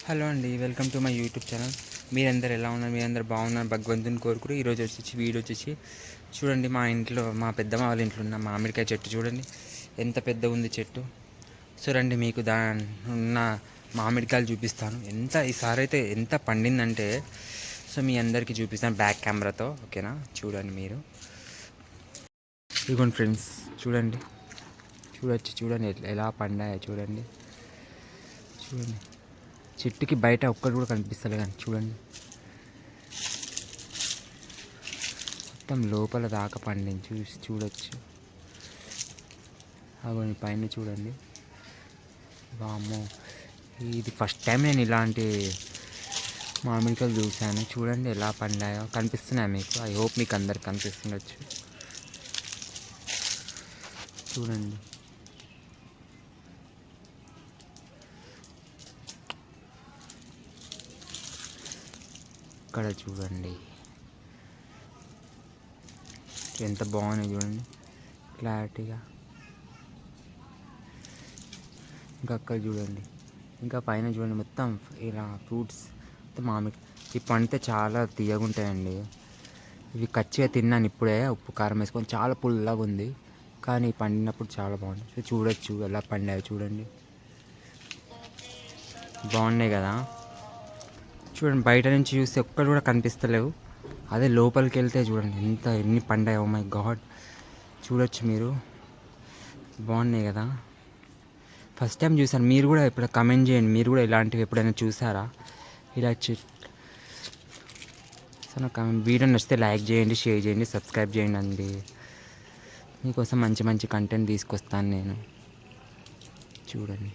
Hello అండి, welcome to my YouTube channel. మీరందరూ ఎలా ఉన్నారు? మీరందరూ బాగున్నారు భగవంతుని కోరుకురు. ఈరోజు వీడియో వచ్చేసి చూడండి, మా ఇంట్లో మా పెద్దమ్మ వాళ్ళ ఇంట్లో ఉన్న మామిడికాయ చెట్టు చూడండి ఎంత పెద్ద ఉంది చెట్టు. సో రండి, మీకు ఉన్న మామిడికాయలు చూపిస్తాను. ఈసారి అయితే ఎంత పండిందంటే సో మీ అందరికీ చూపిస్తాను బ్యాక్ కెమెరాతో. ఓకేనా? చూడండి మీరు. ఇదిగోండి ఫ్రెండ్స్, చూడండి చూడండి ఎలా పండాయో చూడండి. చెట్టుకి బయట ఒక్కటి కూడా కనిపిస్తలే కానీ చూడండి, మొత్తం లోపల దాకా పండింది. చూడొచ్చు. అగోని పైన చూడండి. వామ్మో, ఇది ఫస్ట్ టైం నేను ఇలాంటి మామిడికాయలు చూశాను. చూడండి ఎలా పండాయో. కనిపిస్తున్నాయి మీకు? ఐ హోప్ మీకు అందరికి కనిపిస్తుండొచ్చు. చూడండి. ఇక్కడ చూడండి ఎంత బాగున్నాయి చూడండి, క్లారిటీగా. ఇంకా అక్కడ చూడండి, ఇంకా పైన చూడండి, మొత్తం ఇలా ఫ్రూట్స్ మొత్తం మామిడి. ఈ పండితే చాలా తీయగా ఉంటాయండి. ఇవి కచ్చిగా తిన్నాను ఇప్పుడే, ఉప్పు కారం వేసుకొని. చాలా పుల్లగా ఉంది, కానీ పండినప్పుడు చాలా బాగుంది. సో చూడొచ్చు ఎలా పండాయో చూడండి. బాగున్నాయి కదా? చూడండి, బయట నుంచి చూస్తే ఒక్కటి కూడా కనిపిస్తలేవు. అదే లోపలికి వెళ్తే చూడండి ఎన్ని పండాయి. ఓ మై గాడ్, చూడొచ్చు మీరు. బాగున్నాయి కదా? ఫస్ట్ టైం చూసాను. మీరు కూడా ఇప్పుడు కమెంట్ చేయండి, మీరు కూడా ఇలాంటివి ఎప్పుడైనా చూసారా? ఇలా సో నాకు వీడియో నచ్చితే లైక్ చేయండి, షేర్ చేయండి, సబ్స్క్రైబ్ చేయండి అండి. మీకోసం మంచి మంచి కంటెంట్ తీసుకొస్తాను నేను. చూడండి.